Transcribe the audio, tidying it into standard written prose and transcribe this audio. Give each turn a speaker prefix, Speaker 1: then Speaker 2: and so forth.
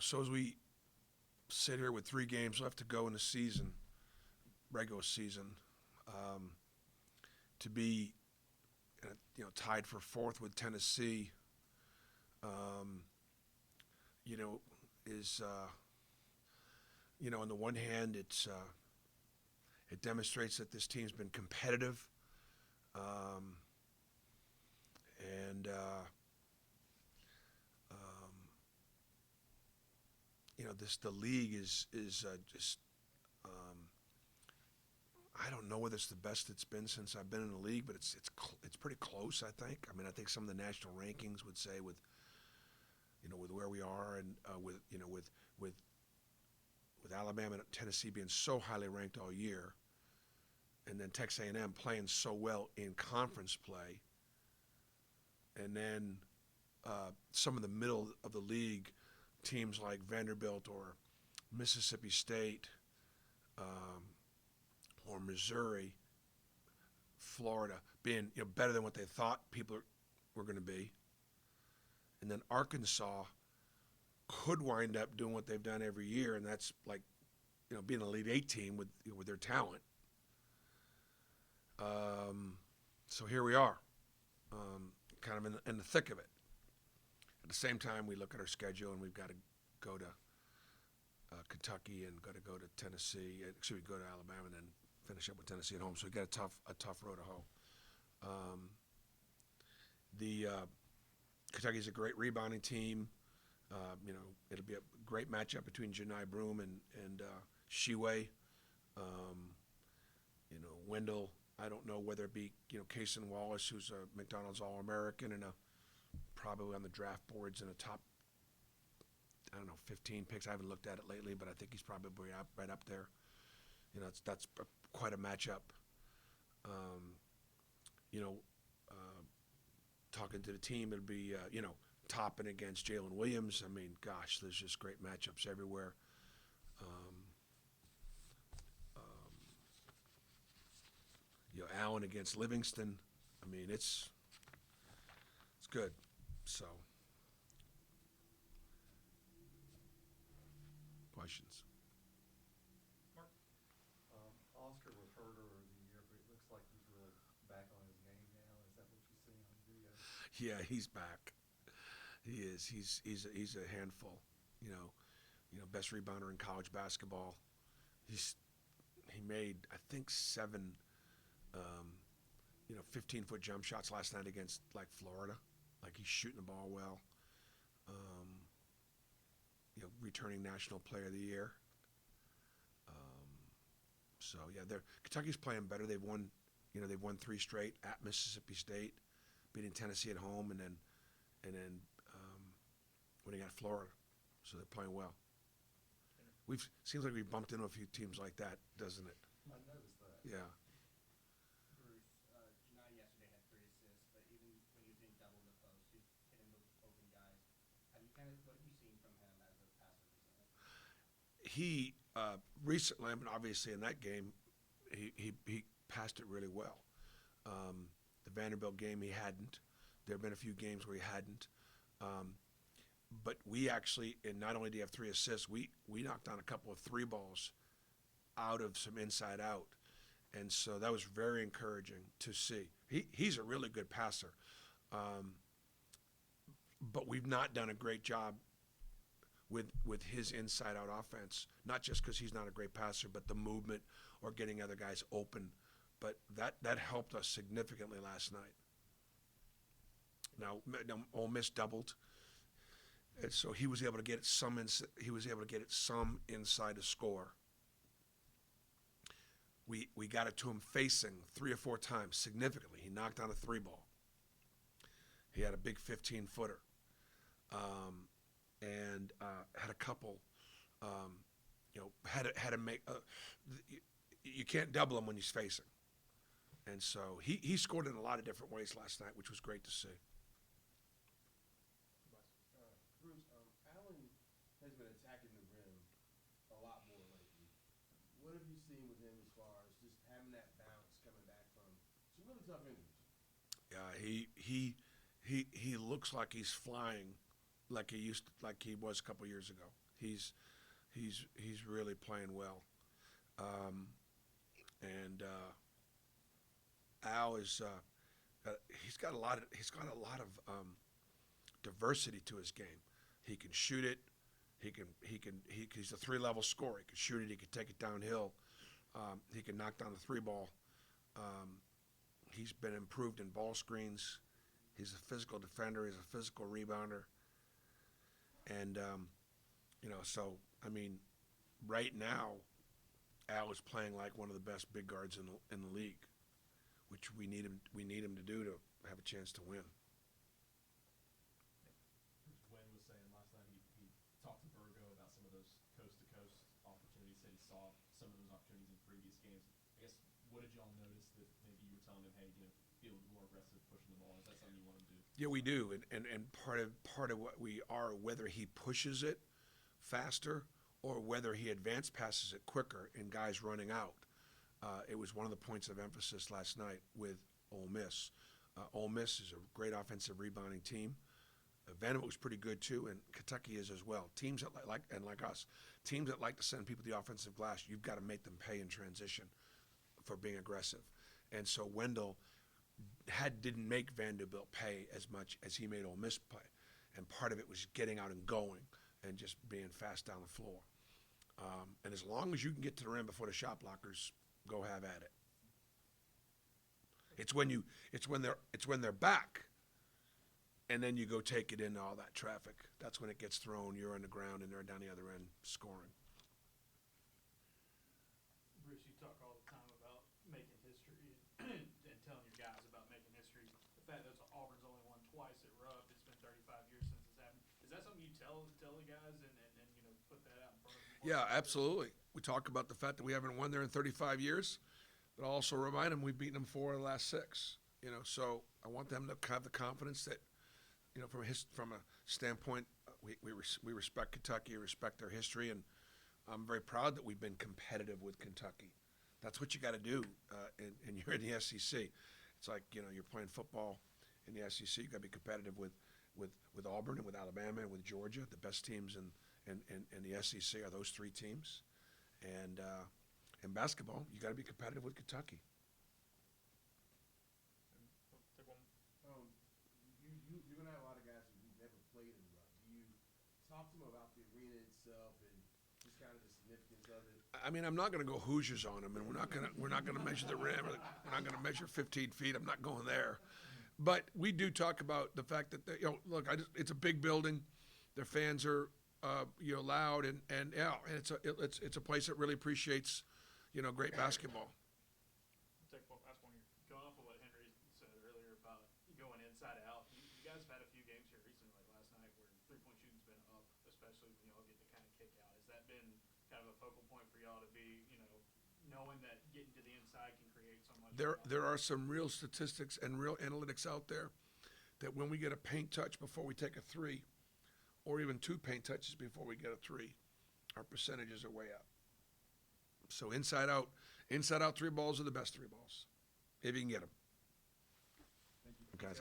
Speaker 1: So as we sit here with 3 games left to go in the season, regular season, um, to be tied for fourth with Tennessee, um, you know, is on the one hand, it demonstrates that this team's been competitive, um, and um, the league is just. I don't know whether it's the best it's been since I've been in the league, but it's pretty close. I think. I mean, I think some of the national rankings would say with where we are and with Alabama and Tennessee being so highly ranked all year, and then Texas A&M playing so well in conference play, and then some of the middle of the league teams like Vanderbilt or Mississippi State or Missouri, Florida being better than what they thought people were going to be, and then Arkansas could wind up doing what they've done every year, and that's like being an Elite Eight team with their talent. So here we are, kind of in the thick of it. At the same time, we look at our schedule and we've got to go to Kentucky and got to go to Tennessee. Actually, we go to Alabama and then finish up with Tennessee at home. So we got a tough road to hoe. The Kentucky's a great rebounding team. It'll be a great matchup between Janai Broom and Sheway. Wendell. I don't know whether it be Cason Wallace, who's a McDonald's All-American and probably on the draft boards in a top 15 picks. I haven't looked at it lately, but I think he's probably right up there. That's quite a matchup. Talking to the team, it'll be Toppin against Jalen Williams. I mean, gosh, there's just great matchups everywhere. Allen against Livingston. I mean, it's good. So, questions?
Speaker 2: Mark, Oscar was hurt earlier in the year, but it looks like he's really back on his game now. Is that what you see on video?
Speaker 1: Yeah, he's back. He is. He's a handful. Best rebounder in college basketball. He made I think 7 15-foot jump shots last night against Florida. He's shooting the ball well. Returning National Player of the Year. So yeah, Kentucky's playing better. They've won 3 straight at Mississippi State, beating Tennessee at home, and then winning at Florida. So they're playing well. Seems like we bumped into a few teams like that, doesn't it?
Speaker 2: I noticed that.
Speaker 1: Yeah.
Speaker 3: Bruce, Janai yesterday had 3 assists, but even when he was in double in the post, he's hitting those open guys. What have you seen from him as a passer recently?
Speaker 1: He recently, I mean, obviously in that game, he passed it really well. The Vanderbilt game, he hadn't. There have been a few games where he hadn't. But we actually, and not only do you have 3 assists, we knocked down a couple of 3 balls out of some inside out. And so that was very encouraging to see. He's a really good passer. But we've not done a great job with his inside out offense, not just because he's not a great passer, but the movement or getting other guys open. But that helped us significantly last night. Now Ole Miss doubled. And so he was able to get it some inside the score. We got it to him facing 3 or 4 times significantly. He knocked down a 3 ball. He had a big 15-footer, and had a couple. Had to make. You can't double him when he's facing, and so he scored in a lot of different ways last night, which was great to see.
Speaker 4: Bruce, Allen has been attacking the rim a lot more lately. What have you seen with him as far as just having that bounce coming back from some really tough injuries?
Speaker 1: Yeah, he looks like he's flying like he was a couple years ago. He's really playing well, and Al is he's got a lot of diversity to his game. He can shoot it. He's a 3-level scorer. He can shoot it. He can take it downhill. He can knock down the 3 ball. He's been improved in ball screens. He's a physical defender. He's a physical rebounder. And so I mean, right now, Al is playing like one of the best big guards in the league, which we need him to do to have a chance to win.
Speaker 5: Bruce Wayne was saying last night he talked to Virgo about some of those coast-to-coast opportunities. Said he saw some of those opportunities in previous games. I guess, what did y'all notice that maybe you were telling him, hey, be a little more aggressive pushing the ball? Is that something you want him to do?
Speaker 1: Yeah, we do, and part of what we are, whether he pushes it faster or whether he advance passes it quicker and guys running out. It was one of the points of emphasis last night with Ole Miss. Ole Miss is a great offensive rebounding team. Vanderbilt was pretty good too, and Kentucky is as well. Teams that like us, teams that like to send people to the offensive glass, you've got to make them pay in transition for being aggressive. And so Wendell didn't make Vanderbilt pay as much as he made Ole Miss play, and part of it was getting out and going and just being fast down the floor. And as long as you can get to the rim before the shot blockers, go have at it. It's when they're back, and then you go take it into all that traffic. That's when it gets thrown. You're on the ground, and they're down the other end scoring.
Speaker 6: Bruce, you talk all the time about making history and telling your guys about making history. The fact that Auburn's only won twice at Rupp, it's been 35 years since it's happened. Is that something you tell the guys and put that out in front of them?
Speaker 1: Yeah, absolutely. We talk about the fact that we haven't won there in 35 years, but I'll also remind them we've beaten them 4 of the last 6. So I want them to have the confidence that, from a standpoint, we respect Kentucky, respect their history, and I'm very proud that we've been competitive with Kentucky. That's what you got to do, and you're in the SEC. It's like you're playing football in the SEC. You got to be competitive with Auburn and with Alabama and with Georgia. The best teams in the SEC are those 3 teams, and in basketball, you got to be competitive with Kentucky.
Speaker 6: Take one.
Speaker 4: You're gonna have a lot of guys who've never played in Rupp. Do you talk to them about the arena itself and just kind of the significance of it?
Speaker 1: I mean, I'm not going to go Hoosiers on them, and we're not going to measure the rim. We're not going to measure 15 feet. I'm not going there. But we do talk about the fact that look, it's a big building. Their fans are loud, and it's a place that really appreciates great basketball.
Speaker 6: Take one last one here. Going off of what Henry said earlier about going inside out, you guys have had a few games here recently, like last night, where 3-point shooting's been up, especially when y'all get to kind of kick out. Has that been kind of a focal point for y'all to be, knowing that getting to the inside can create so much?
Speaker 1: There are some real statistics and real analytics out there that when we get a paint touch before we take a 3, or even 2 paint touches before we get a 3, our percentages are way up. So inside out 3 balls are the best 3 balls, if you can get them.
Speaker 4: Thank you.
Speaker 1: Guys,